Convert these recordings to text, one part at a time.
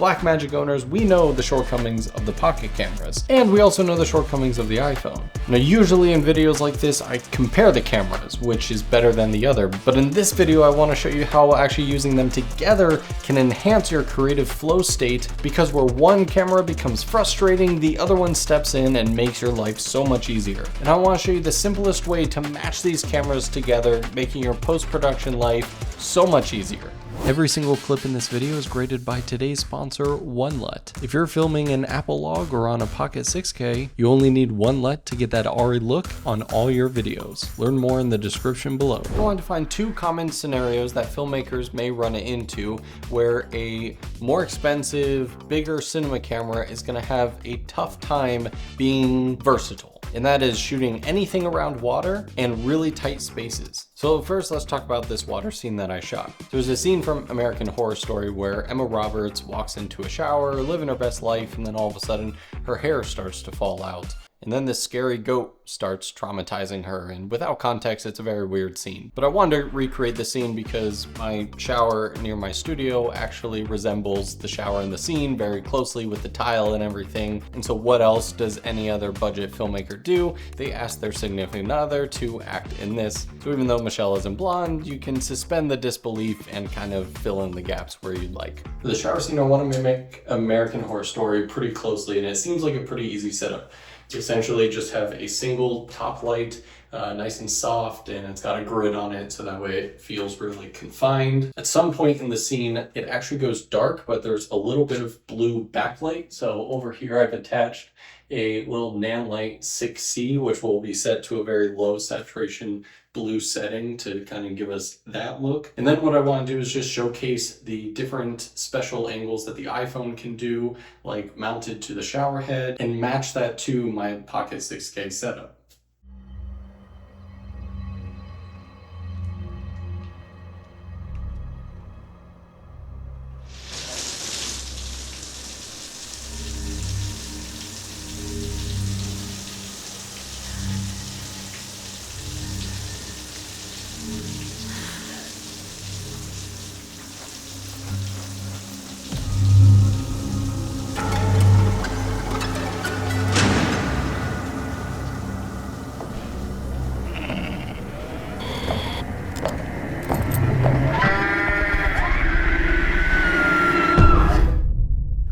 Blackmagic owners, we know the shortcomings of the pocket cameras, and we also know the shortcomings of the iPhone. Now, usually in videos like this, I compare the cameras, which is better than the other, but in this video, I want to show you how actually using them together can enhance your creative flow state, because where one camera becomes frustrating, the other one steps in and makes your life so much easier. And I want to show you the simplest way to match these cameras together, making your post-production life so much easier. Every single clip in this video is graded by today's sponsor, 𝗦𝗧𝗨𝗙𝗙. If you're filming an Apple log or on a Pocket 6K, you only need 𝗦𝗧𝗨𝗙𝗙 to get that ARRI look on all your videos. Learn more in the description below. We're going to find two common scenarios that filmmakers may run into where a more expensive, bigger cinema camera is going to have a tough time being versatile. And that is shooting anything around water and really tight spaces. So first, let's talk about this water scene that I shot. There's a scene from American Horror Story where Emma Roberts walks into a shower, living her best life, and then all of a sudden her hair starts to fall out. And then this scary goat starts traumatizing her, and without context, it's a very weird scene. But I wanted to recreate the scene because my shower near my studio actually resembles the shower in the scene very closely with the tile and everything. And so what else does any other budget filmmaker do? They ask their significant other to act in this. So even though Michelle isn't blonde, you can suspend the disbelief and kind of fill in the gaps where you'd like. For the shower scene, I want to mimic American Horror Story pretty closely, and it seems like a pretty easy setup. Essentially just have a single top light, nice and soft, and it's got a grid on it so that way it feels really confined. At some point in the scene, it actually goes dark, but there's a little bit of blue backlight. So over here, I've attached a little Nanlite 6C, which will be set to a very low saturation blue setting to kind of give us that look. And then what I want to do is just showcase the different special angles that the iPhone can do, like mounted to the shower head, and match that to my Pocket 6K setup.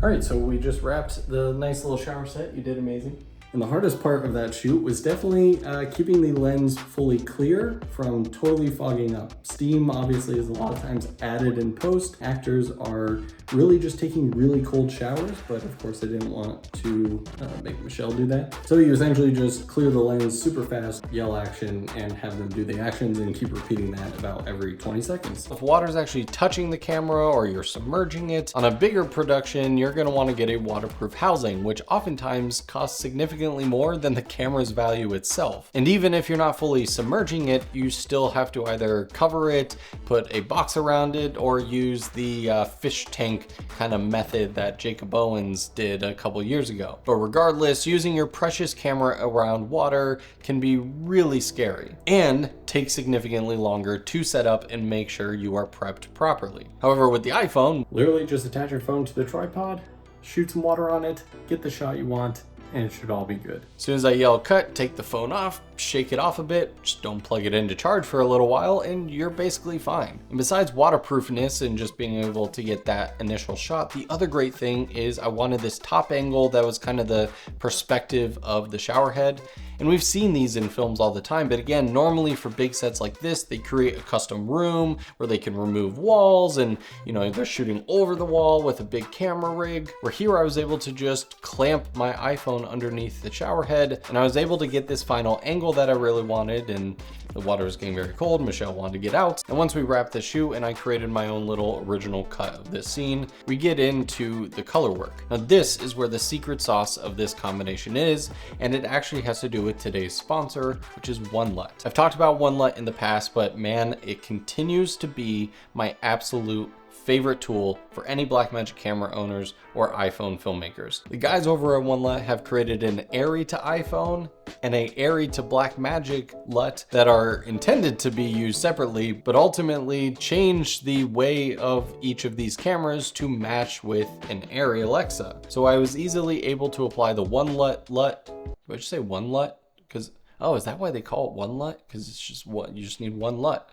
Alright, so we just wrapped the nice little shower set. You did amazing. And the hardest part of that shoot was definitely keeping the lens fully clear from totally fogging up. Steam obviously is a lot of times added in post. Actors are really just taking really cold showers, but of course I didn't want to make Michelle do that. So you essentially just clear the lens super fast, yell action, and have them do the actions and keep repeating that about every 20 seconds. If water's actually touching the camera or you're submerging it, on a bigger production, you're gonna wanna get a waterproof housing, which oftentimes costs significantly more than the camera's value itself. And even if you're not fully submerging it, you still have to either cover it, put a box around it, or use the fish tank kind of method that 𝗖𝗛𝗙𝗙𝗙 did a couple years ago. But regardless, using your precious camera around water can be really scary and take significantly longer to set up and make sure you are prepped properly. However, with the iPhone, literally just attach your phone to the tripod, shoot some water on it, get the shot you want, and it should all be good. As soon as I yell cut, take the phone off, shake it off a bit, just don't plug it in to charge for a little while, and you're basically fine. And besides waterproofness and just being able to get that initial shot, the other great thing is I wanted this top angle that was kind of the perspective of the shower head. And we've seen these in films all the time, but again, normally for big sets like this, they create a custom room where they can remove walls and, you know, they're shooting over the wall with a big camera rig. Where here I was able to just clamp my iPhone underneath the shower head, and I was able to get this final angle that I really wanted, and the water was getting very cold. Michelle wanted to get out. And once we wrapped the shoot and I created my own little original cut of this scene, we get into the color work. Now this is where the secret sauce of this combination is, and it actually has to do with today's sponsor, which is 𝗦𝗧𝗨𝗙𝗙. I've talked about 𝗦𝗧𝗨𝗙𝗙 in the past, but man, it continues to be my absolute favorite tool for any Blackmagic camera owners or iPhone filmmakers. The guys over at 𝗦𝗧𝗨𝗙𝗙 have created an 𝗬𝗙𝗐 to iPhone and a 𝗬𝗙𝗐 to Blackmagic LUT that are intended to be used separately, but ultimately change the way of each of these cameras to match with an 𝗬𝗐 Alexa. So I was easily able to apply the one LUT. Did I just say one LUT? Because, oh, is that why they call it one LUT? Because it's just what, you just need one LUT.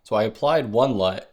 So I applied one LUT.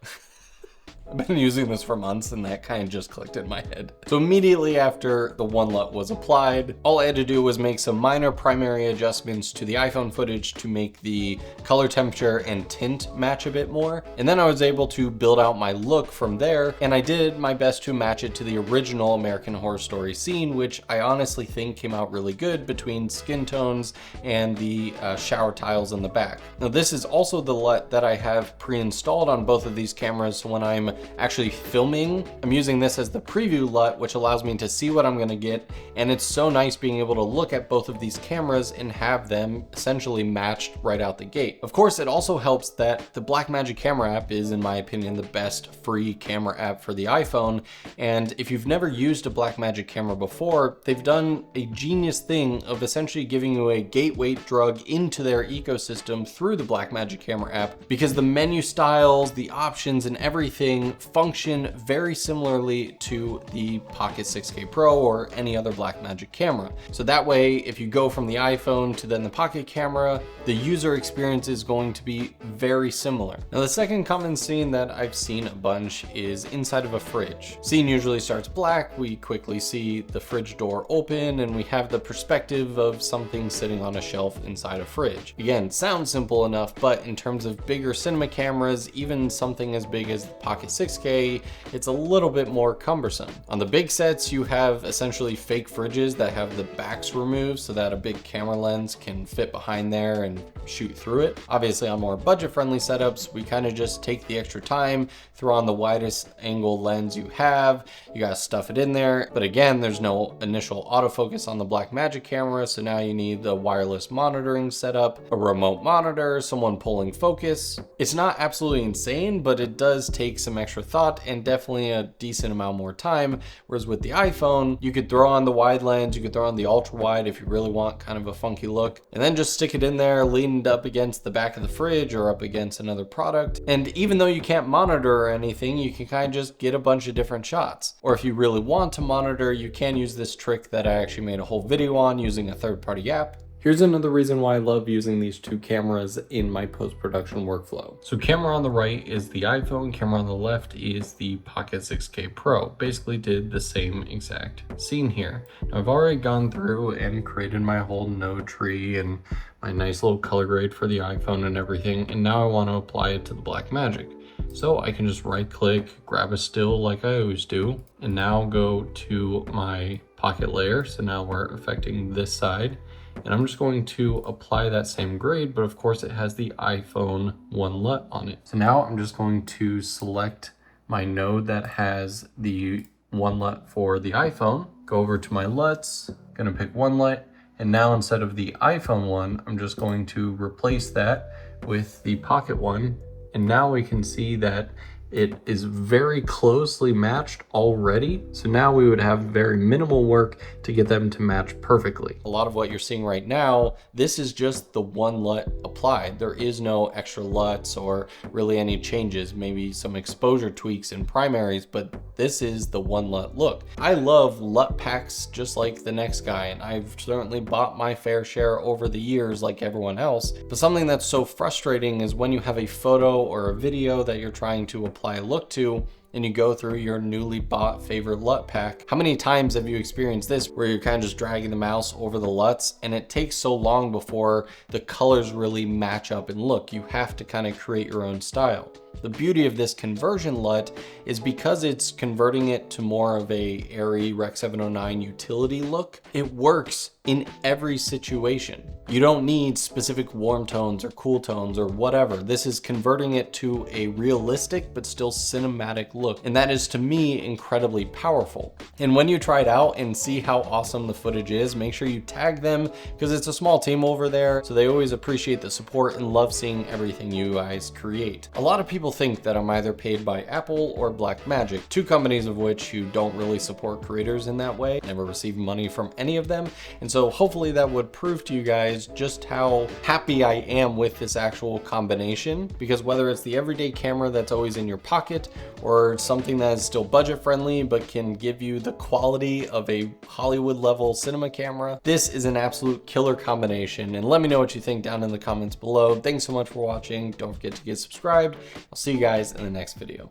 I've been using this for months and that kind of just clicked in my head. So immediately after the one LUT was applied, all I had to do was make some minor primary adjustments to the iPhone footage to make the color temperature and tint match a bit more. And then I was able to build out my look from there, and I did my best to match it to the original American Horror Story scene, which I honestly think came out really good between skin tones and the shower tiles in the back. Now this is also the LUT that I have pre-installed on both of these cameras, so when I'm actually filming, I'm using this as the preview LUT, which allows me to see what I'm gonna get, and it's so nice being able to look at both of these cameras and have them essentially matched right out the gate. Of course, it also helps that the Blackmagic camera app is, in my opinion, the best free camera app for the iPhone, and if you've never used a Blackmagic camera before, they've done a genius thing of essentially giving you a gateway drug into their ecosystem through the Blackmagic camera app, because the menu styles, the options, and everything function very similarly to the Pocket 6K Pro or any other Blackmagic camera. So that way, if you go from the iPhone to then the Pocket camera, the user experience is going to be very similar. Now, the second common scene that I've seen a bunch is inside of a fridge. Scene usually starts black, we quickly see the fridge door open, and we have the perspective of something sitting on a shelf inside a fridge. Again, sounds simple enough, but in terms of bigger cinema cameras, even something as big as the Pocket 6K, it's a little bit more cumbersome. On the big sets, you have essentially fake fridges that have the backs removed so that a big camera lens can fit behind there and shoot through it. Obviously, on more budget-friendly setups, we kind of just take the extra time, throw on the widest angle lens you have, you gotta stuff it in there. But again, there's no initial autofocus on the Blackmagic camera, so now you need the wireless monitoring setup, a remote monitor, someone pulling focus. It's not absolutely insane, but it does take some extra thought and definitely a decent amount more time. Whereas with the iPhone, you could throw on the wide lens, you could throw on the ultra wide if you really want kind of a funky look, and then just stick it in there, leaned up against the back of the fridge or up against another product. And even though you can't monitor or anything, you can kind of just get a bunch of different shots. Or if you really want to monitor, you can use this trick that I actually made a whole video on using a third-party app. Here's another reason why I love using these two cameras in my post-production workflow. So camera on the right is the iPhone, camera on the left is the Pocket 6K Pro. Basically did the same exact scene here. Now, I've already gone through and created my whole node tree and my nice little color grade for the iPhone and everything, and now I want to apply it to the Blackmagic. So I can just right click, grab a still like I always do, and now go to my pocket layer. So now we're affecting this side. And I'm just going to apply that same grade, but of course it has the iPhone 1 LUT on it. So now I'm just going to select my node that has the 1 LUT for the iPhone, go over to my LUTs, gonna pick 1 LUT, and now instead of the iPhone one, I'm just going to replace that with the Pocket one. And now we can see that it is very closely matched already. So now we would have very minimal work to get them to match perfectly. A lot of what you're seeing right now, this is just the 1 LUT applied. There is no extra LUTs or really any changes, maybe some exposure tweaks in primaries, but this is the 1 LUT look. I love LUT packs just like the next guy, and I've certainly bought my fair share over the years like everyone else. But something that's so frustrating is when you have a photo or a video that you're trying to apply a look to, and you go through your newly bought favorite LUT pack. How many times have you experienced this where you're kind of just dragging the mouse over the LUTs and it takes so long before the colors really match up and look? You have to kind of create your own style. The beauty of this conversion LUT is because it's converting it to more of a 𝗬𝗐 Rec. 709 utility look, it works in every situation. You don't need specific warm tones or cool tones or whatever. This is converting it to a realistic but still cinematic look. And that is, to me, incredibly powerful. And when you try it out and see how awesome the footage is, make sure you tag them, because it's a small team over there, so they always appreciate the support and love seeing everything you guys create. A lot of people people think that I'm either paid by Apple or Blackmagic, two companies of which who don't really support creators in that way, never received money from any of them. And so hopefully that would prove to you guys just how happy I am with this actual combination, because whether it's the everyday camera that's always in your pocket or something that is still budget friendly but can give you the quality of a Hollywood level cinema camera, this is an absolute killer combination. And let me know what you think down in the comments below. Thanks so much for watching. Don't forget to get subscribed. I'll see you guys in the next video.